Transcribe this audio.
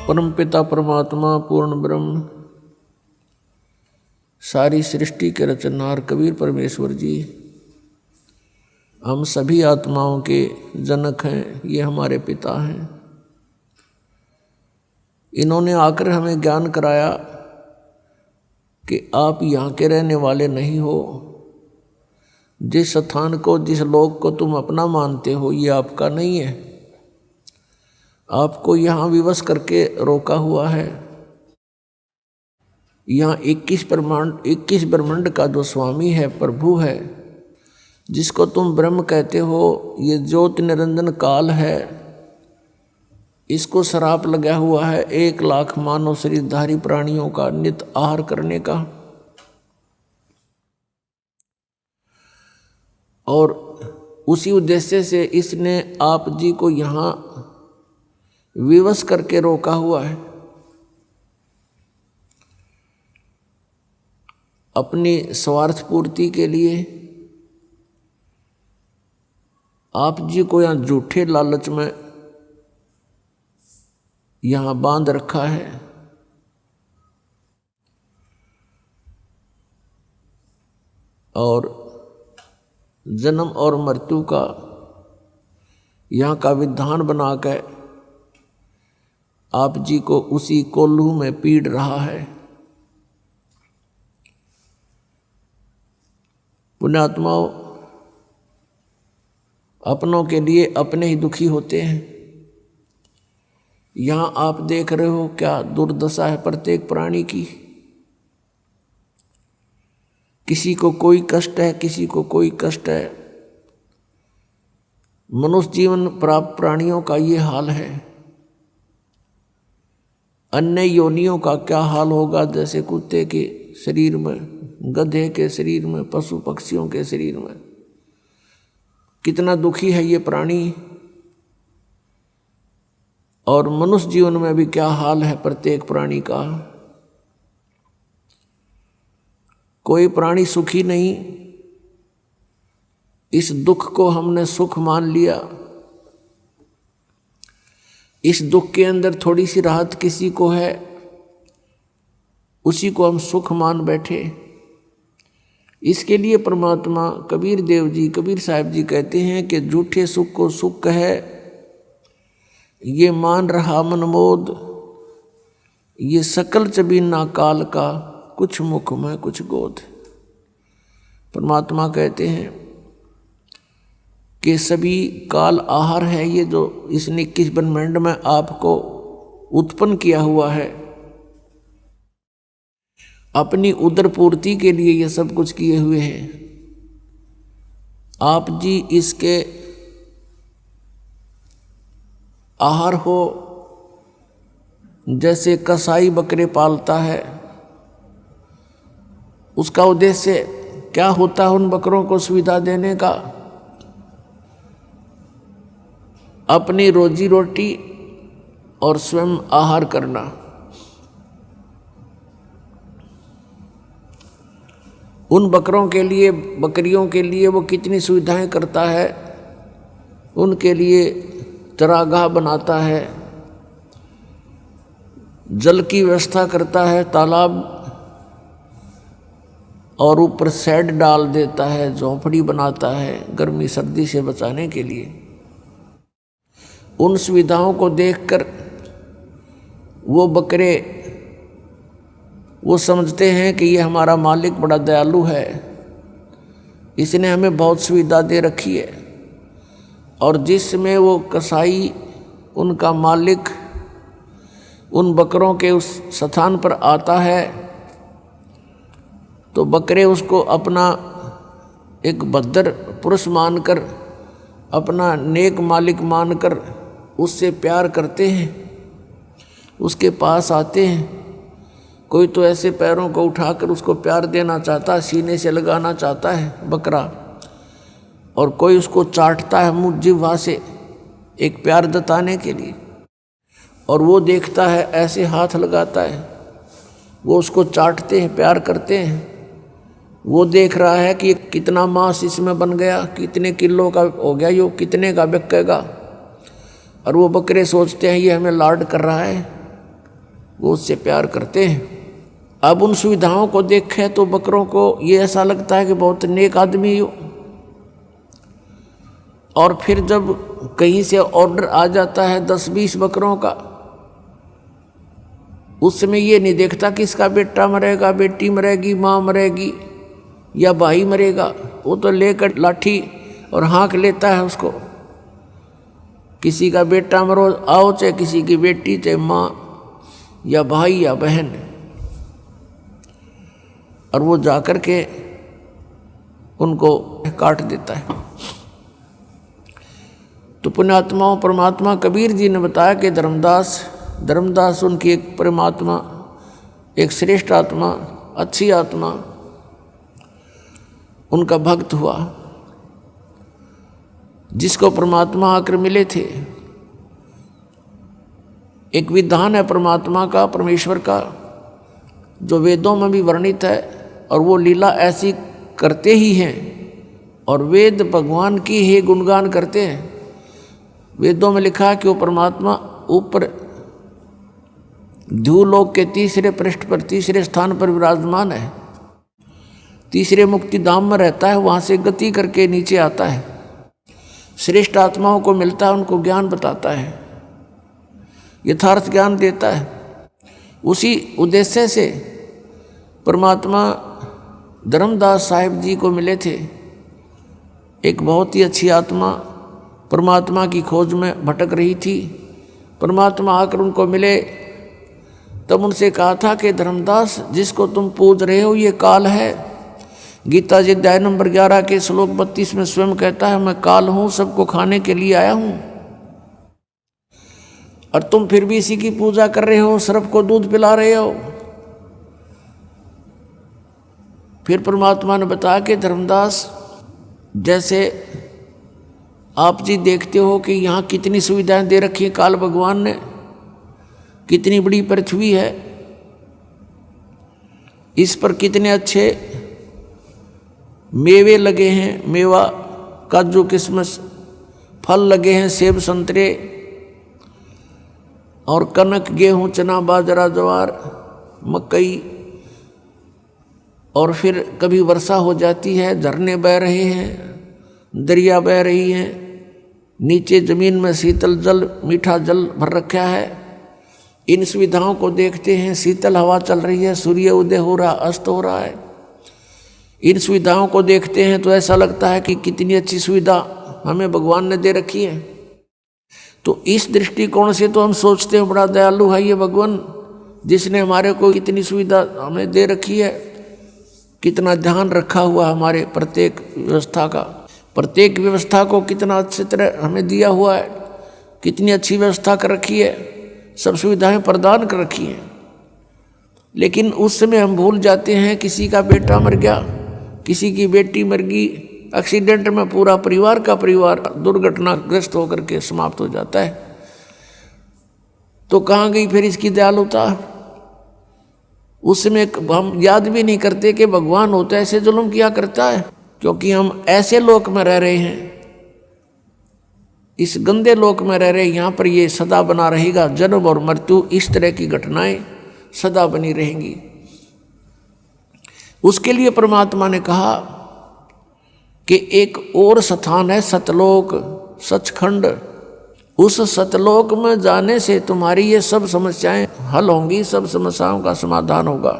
परमपिता परमात्मा पूर्ण ब्रह्म सारी सृष्टि के रचनहार कबीर परमेश्वर जी हम सभी आत्माओं के जनक हैं, ये हमारे पिता हैं। इन्होंने आकर हमें ज्ञान कराया कि आप यहाँ के रहने वाले नहीं हो। जिस स्थान को, जिस लोक को तुम अपना मानते हो, ये आपका नहीं है। आपको यहाँ विवश करके रोका हुआ है। यहाँ 21 ब्रह्मांड का जो स्वामी है, प्रभु है, जिसको तुम ब्रह्म कहते हो, ये ज्योति निरंजन काल है। इसको श्राप लगा हुआ है 1 लाख मानव शरीरधारी प्राणियों का नित आहार करने का। और उसी उद्देश्य से इसने आप जी को यहाँ विवश करके रोका हुआ है। अपनी स्वार्थ पूर्ति के लिए आप जी को यहाँ झूठे लालच में यहाँ बांध रखा है। और जन्म और मृत्यु का यहाँ का विधान बनाकर आप जी को उसी कोल्हू में पीड़ रहा है। पुण्यात्माओं, अपनों के लिए अपने ही दुखी होते हैं। यहाँ आप देख रहे हो क्या दुर्दशा है प्रत्येक प्राणी की। किसी को कोई कष्ट है, किसी को कोई कष्ट है। मनुष्य जीवन प्राप्त प्राणियों का ये हाल है। अन्य योनियों का क्या हाल होगा, जैसे कुत्ते के शरीर में, गधे के शरीर में, पशु पक्षियों के शरीर में। कितना दुखी है ये प्राणी। और मनुष्य जीवन में भी क्या हाल है प्रत्येक प्राणी का। कोई प्राणी सुखी नहीं। इस दुख को हमने सुख मान लिया। इस दुख के अंदर थोड़ी सी राहत किसी को है, उसी को हम सुख मान बैठे। इसके लिए परमात्मा कबीर देव जी, कबीर साहब जी कहते हैं कि झूठे सुख को सुख कहे, ये मान रहा मनमोद, ये सकल चबीना काल का, कुछ मुख में कुछ गोद। परमात्मा कहते हैं कि सभी काल आहार है ये जो इसने 21 ब्रह्मांड में आपको उत्पन्न किया हुआ है। अपनी उदर पूर्ति के लिए ये सब कुछ किए हुए हैं। आप जी इसके आहार हो। जैसे कसाई बकरे पालता है, उसका उद्देश्य क्या होता है उन बकरों को सुविधा देने का? अपनी रोजी रोटी और स्वयं आहार करना। उन बकरों के लिए, बकरियों के लिए वो कितनी सुविधाएं करता है। उनके लिए चरागाह बनाता है, जल की व्यवस्था करता है, तालाब, और ऊपर शेड डाल देता है, झोंपड़ी बनाता है गर्मी सर्दी से बचाने के लिए। उन सुविधाओं को देखकर वो बकरे वो समझते हैं कि ये हमारा मालिक बड़ा दयालु है, इसने हमें बहुत सुविधा दे रखी है। और जिसमें वो कसाई, उनका मालिक, उन बकरों के उस स्थान पर आता है तो बकरे उसको अपना एक भद्र पुरुष मानकर, अपना नेक मालिक मानकर उससे प्यार करते हैं, उसके पास आते हैं। कोई तो ऐसे पैरों को उठाकर उसको प्यार देना चाहता है, सीने से लगाना चाहता है बकरा, और कोई उसको चाटता है मुँह जिह्वा से एक प्यार जताने के लिए। और वो देखता है, ऐसे हाथ लगाता है, वो उसको चाटते हैं, प्यार करते हैं। वो देख रहा है कि कितना मांस इसमें बन गया, कितने किलो का हो गया, यो कितने का बिकेगा। और वो बकरे सोचते हैं ये हमें लाड कर रहा है, वो उससे प्यार करते हैं। अब उन सुविधाओं को देखें तो बकरों को ये ऐसा लगता है कि बहुत नेक आदमी हो। और फिर जब कहीं से ऑर्डर आ जाता है 10-20 बकरों का, उस समय ये नहीं देखता कि इसका बेटा मरेगा, बेटी मरेगी, माँ मरेगी या भाई मरेगा। वो तो लेकर लाठी और हाँक लेता है उसको। किसी का बेटा मरो आओ, चाहे किसी की बेटी, चाहे माँ या भाई या बहन, और वो जाकर के उनको काट देता है। तो पुण्यात्माओं, परमात्मा कबीर जी ने बताया कि धर्मदास उनकी एक परमात्मा, एक श्रेष्ठ आत्मा, अच्छी आत्मा, उनका भक्त हुआ, जिसको परमात्मा आकर मिले थे। एक विधान है परमात्मा का, परमेश्वर का, जो वेदों में भी वर्णित है, और वो लीला ऐसी करते ही हैं। और वेद भगवान की ही गुणगान करते हैं। वेदों में लिखा है कि वो परमात्मा ऊपर ध्रुवलोक के तीसरे पृष्ठ पर, तीसरे स्थान पर विराजमान है। तीसरे मुक्ति धाम में रहता है, वहाँ से गति करके नीचे आता है, श्रेष्ठ आत्माओं को मिलता है, उनको ज्ञान बताता है, यथार्थ ज्ञान देता है। उसी उद्देश्य से परमात्मा धर्मदास साहिब जी को मिले थे। एक बहुत ही अच्छी आत्मा परमात्मा की खोज में भटक रही थी। परमात्मा आकर उनको मिले, तब उनसे कहा था कि धर्मदास, जिसको तुम पूज रहे हो ये काल है। गीता जी अध्याय नंबर 11 के श्लोक 32 में स्वयं कहता है, मैं काल हूँ, सबको खाने के लिए आया हूँ, और तुम फिर भी इसी की पूजा कर रहे हो, सर्प को दूध पिला रहे हो। फिर परमात्मा ने बताया कि धर्मदास, जैसे आप जी देखते हो कि यहाँ कितनी सुविधाएं दे रखी है काल भगवान ने, कितनी बड़ी पृथ्वी है, इस पर कितने अच्छे मेवे लगे हैं, मेवा, काजू, किशमिश, फल लगे हैं, सेब, संतरे, और कनक, गेहूं, चना, बाजरा, ज्वार, मकई। और फिर कभी वर्षा हो जाती है, झरने बह रहे हैं, दरिया बह रही हैं, नीचे जमीन में शीतल जल, मीठा जल भर रखा है। इन सुविधाओं को देखते हैं, शीतल हवा चल रही है, सूर्य उदय हो रहा, अस्त हो रहा है। इन सुविधाओं को देखते हैं तो ऐसा लगता है कि कितनी अच्छी सुविधा हमें भगवान ने दे रखी है। तो इस दृष्टिकोण से तो हम सोचते हैं बड़ा दयालु है ये भगवान, जिसने हमारे को इतनी सुविधा हमें दे रखी है, कितना ध्यान रखा हुआ हमारे प्रत्येक व्यवस्था का, प्रत्येक व्यवस्था को कितना अच्छी तरह हमें दिया हुआ है, कितनी अच्छी व्यवस्था कर रखी है, सब सुविधाएं प्रदान कर रखी हैं। लेकिन उस समय हम भूल जाते हैं, किसी का बेटा मर गया, किसी की बेटी मर गई, एक्सीडेंट में पूरा परिवार का परिवार दुर्घटनाग्रस्त होकर के समाप्त हो जाता है। तो कहाँ गई फिर इसकी दयालुता? उसमें हम याद भी नहीं करते कि भगवान होता है ऐसे जुल्म किया करता है, क्योंकि हम ऐसे लोक में रह रहे हैं, इस गंदे लोक में रह रहे हैं। यहाँ पर ये सदा बना रहेगा, जन्म और मृत्यु, इस तरह की घटनाएं सदा बनी रहेंगी। उसके लिए परमात्मा ने कहा कि एक और स्थान है सतलोक, सचखंड। उस सतलोक में जाने से तुम्हारी ये सब समस्याएं हल होंगी, सब समस्याओं का समाधान होगा।